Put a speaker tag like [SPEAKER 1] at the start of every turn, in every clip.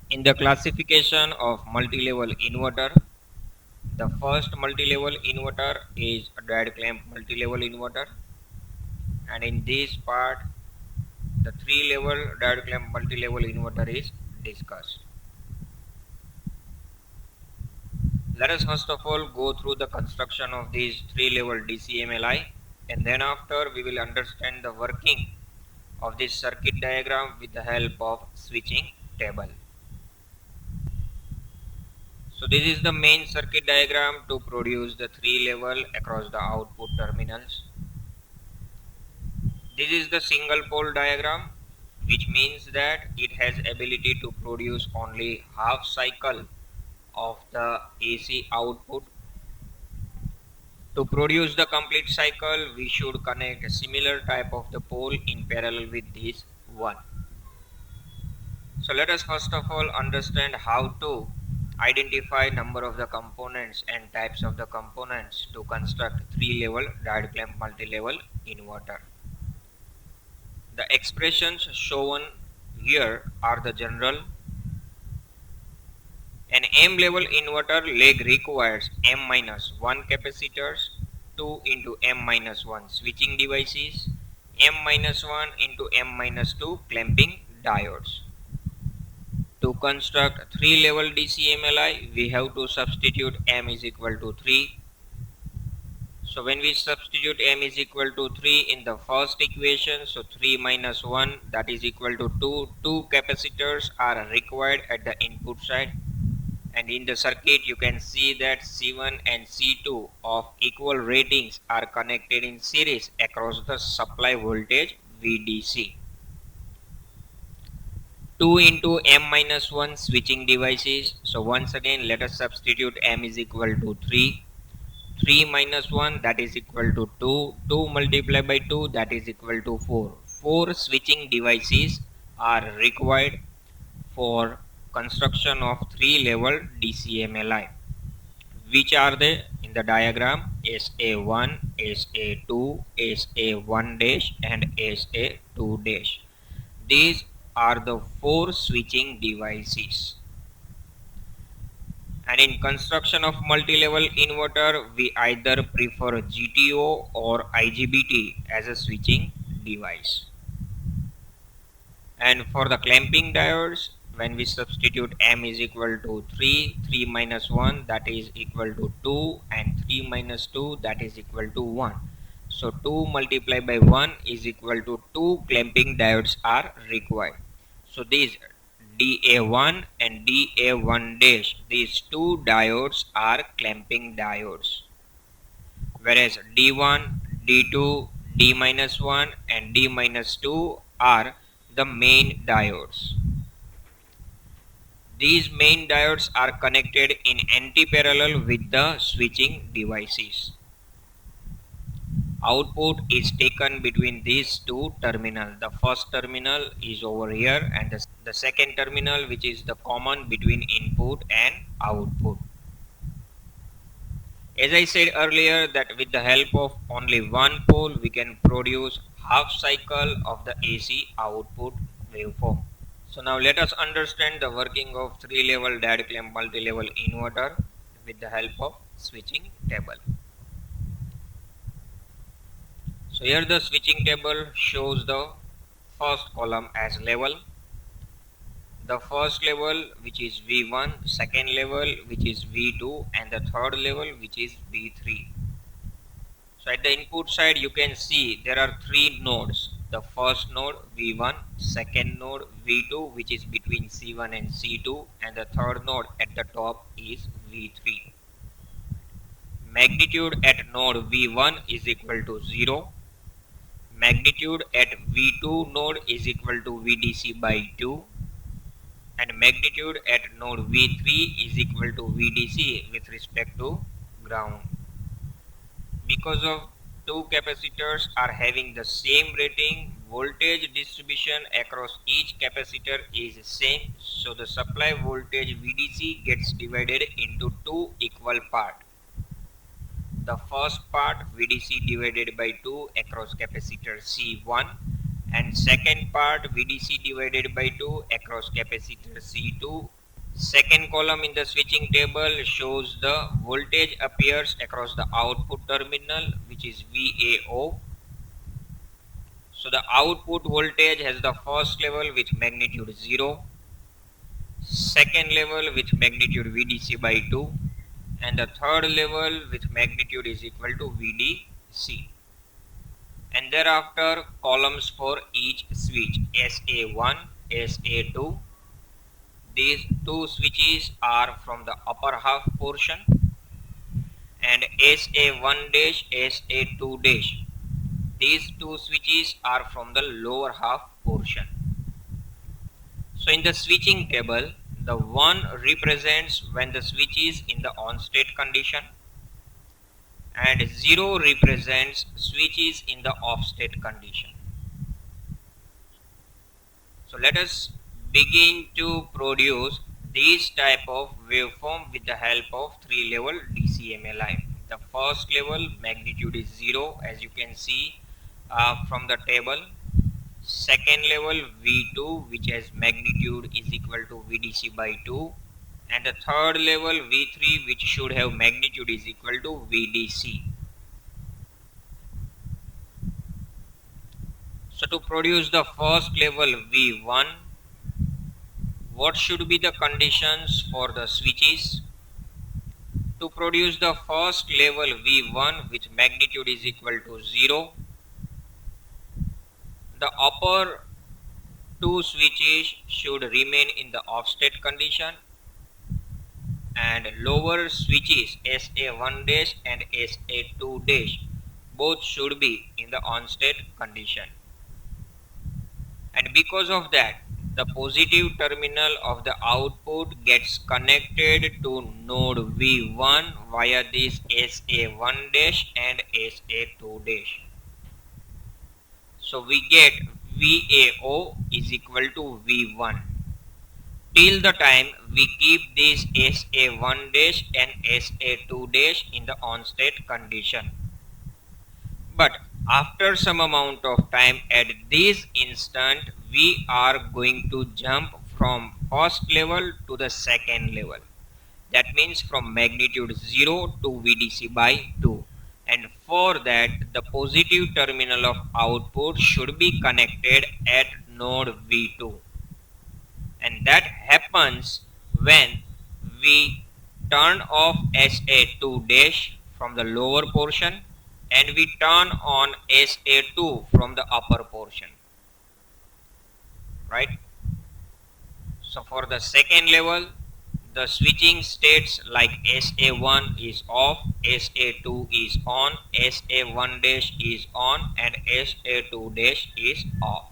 [SPEAKER 1] In the classification of multi-level inverter, the first multi-level inverter is a diode clamp multi-level inverter, and in this part the three-level diode clamp multi-level inverter is discussed. Let us first of all go through the construction of these three-level DCMLI, and then after we will understand the working of this circuit diagram with the help of switching table. So this is the main circuit diagram to produce the three level across the output terminals. This is the single pole diagram, which means that it has ability to produce only half cycle of the AC output. To produce the complete cycle, we should connect a similar type of the pole in parallel with this one. So let us first of all understand how to identify number of the components and types of the components to construct three-level diode clamp multi-level inverter. The expressions shown here are the general. An M level inverter leg requires M-1 capacitors, 2 into M-1 switching devices, M-1 into M-2 clamping diodes. To construct three level DCMLI, we have to substitute M is equal to 3. So when we substitute M is equal to 3 in the first equation, so 3 minus 1, that is equal to 2. Two capacitors are required at the input side, and in the circuit you can see that C1 and C2 of equal ratings are connected in series across the supply voltage VDC. 2 into M-1 switching devices. So once again let us substitute M is equal to 3. 3 minus 1, that is equal to 2. 2 multiplied by 2, that is equal to 4. 4 switching devices are required for construction of 3 level DCMLI. Which are they? In the diagram, SA1, SA2, SA1 dash and SA2 dash. These are the 4 switching devices. And in construction of multi-level inverter, we either prefer GTO or IGBT as a switching device. And for the clamping diodes, when we substitute M is equal to 3, 3 minus 1, that is equal to 2, and 3 minus 2, that is equal to 1. So 2 multiplied by 1 is equal to 2 clamping diodes are required. So these DA1 and DA1 dash, these two diodes are clamping diodes, whereas D1, D2, D minus 1 and D minus 2 are the main diodes. These main diodes are connected in anti-parallel with the switching devices. Output is taken between these two terminals. The first terminal is over here, and the second terminal, which is the common between input and output. As I said earlier, that with the help of only one pole we can produce half cycle of the AC output waveform. So now let us understand the working of three level diode clamp multi-level inverter with the help of switching table. So here the switching table shows the first column as level, the first level which is V1, second level which is V2, and the third level which is V3. So at the input side you can see there are three nodes. The first node V1, second node V2 which is between C1 and C2, and the third node at the top is V3. Magnitude at node V1 is equal to 0. Magnitude at V2 node is equal to VDC by 2, and magnitude at node V3 is equal to VDC with respect to ground. Because of two capacitors are having the same rating, voltage distribution across each capacitor is same, so the supply voltage VDC gets divided into two equal parts. The first part VDC divided by 2 across capacitor C1, and second part VDC divided by 2 across capacitor C2 Second column in the switching table shows the voltage appears across the output terminal, which is VAO. So the output voltage has the first level with magnitude 0, second level with magnitude VDC by 2, and the third level with magnitude is equal to VDC. And thereafter columns for each switch, SA1, SA2. These two switches are from the upper half portion, and SA1 dash, SA2 dash. These two switches are from the lower half portion. So in the switching table, the 1 represents when the switch is in the on state condition, and 0 represents switch is in the off state condition. So let us begin to produce this type of waveform with the help of 3 level DCMLI. The first level magnitude is 0, as you can see from the table. Second level V2, which has magnitude is equal to VDC by 2, and the third level V3, which should have magnitude is equal to VDC. So to produce the first level V1, what should be the conditions for the switches? To produce the first level V1 with magnitude is equal to 0, the upper two switches should remain in the off state condition, and lower switches SA1 dash and SA2 dash both should be in the on state condition. And because of that, the positive terminal of the output gets connected to node V1 via this SA1 dash and SA2 dash. So we get VAO is equal to V1 till the time we keep this SA1 dash and SA2 dash in the on state condition. But after some amount of time, at this instant we are going to jump from first level to the second level. That means from magnitude 0 to VDC by 2. And for that, the positive terminal of output should be connected at node V2. And that happens when we turn off SA2 dash from the lower portion and we turn on SA2 from the upper portion, right? So for the second level, the switching states like SA1 is off, SA2 is on, SA1 dash is on, and SA2 dash is off.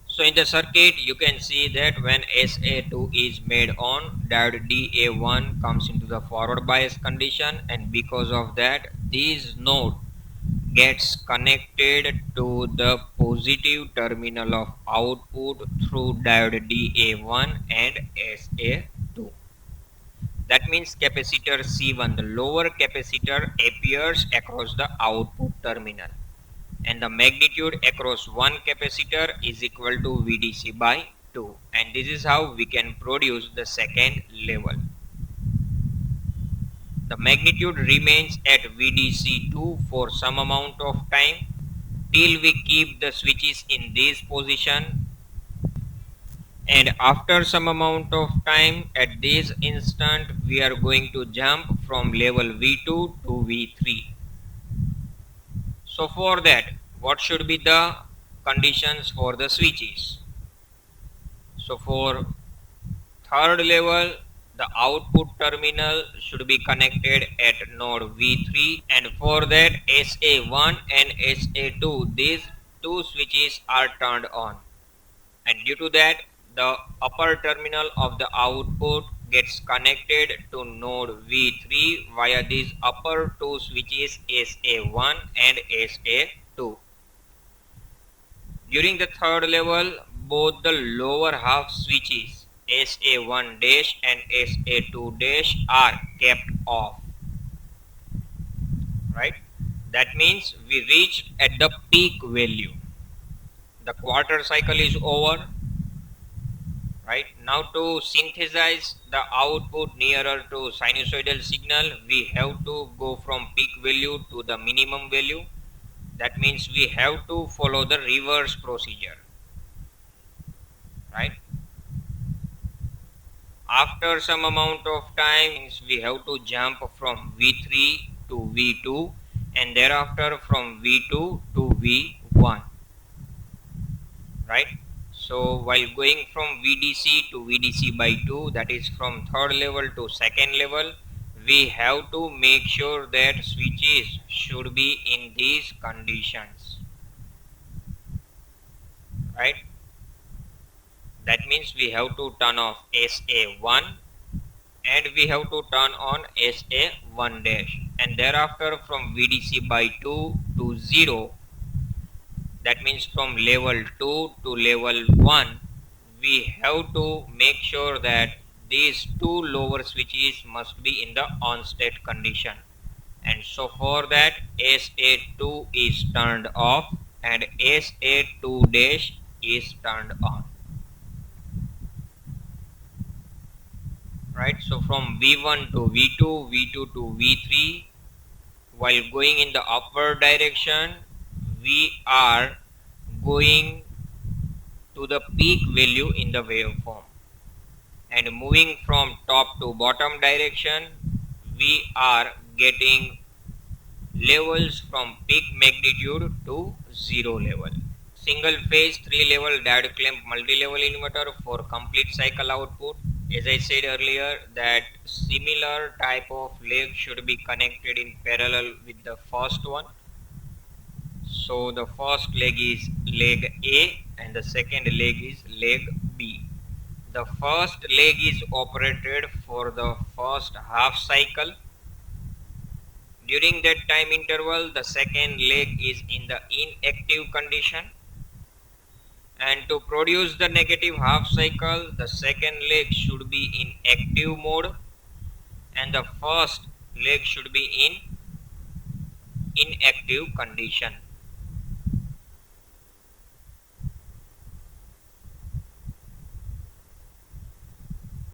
[SPEAKER 1] So in the circuit you can see that when SA2 is made on, diode DA1 comes into the forward bias condition, and because of that this node gets connected to the positive terminal of output through diode DA1 and SA2. That means capacitor C1, the lower capacitor, appears across the output terminal, and the magnitude across one capacitor is equal to VDC by 2, and this is how we can produce the second level. The magnitude remains at VDC2 for some amount of time till we keep the switches in this position, and after some amount of time at this instant we are going to jump from level V2 to V3. So for that, what should be the conditions for the switches? So for third level, the output terminal should be connected at node V3, and for that SA1 and SA2, these two switches are turned on, and due to that the upper terminal of the output gets connected to node V3 via these upper two switches SA1 and SA2. During the third level, both the lower half switches SA1 dash and SA2 dash are kept off, right? That means we reached at the peak value. The quarter cycle is over, right? Now to synthesize the output nearer to sinusoidal signal, we have to go from peak value to the minimum value. That means we have to follow the reverse procedure, right? After some amount of time, means we have to jump from V3 to V2 and thereafter from V2 to V1, right? So while going from VDC to VDC by 2, that is from third level to second level, we have to make sure that switches should be in these conditions, right? That means we have to turn off SA1 and we have to turn on SA1 dash, and thereafter from VDC by 2 to 0, that means from level 2 to level 1, we have to make sure that these two lower switches must be in the on state condition, and so for that SA2 is turned off and SA2 dash is turned on, right? So from V1 to V2, V2 to V3, while going in the upward direction, we are going to the peak value in the waveform, and moving from top to bottom direction, we are getting levels from peak magnitude to zero level. Single phase 3 level diode clamp multi level inverter for complete cycle output. As I said earlier, that similar type of leg should be connected in parallel with the first one. So the first leg is leg A and the second leg is leg B. The first leg is operated for the first half cycle. During that time interval, the second leg is in the inactive condition. And to produce the negative half cycle, the second leg should be in active mode and the first leg should be in inactive condition.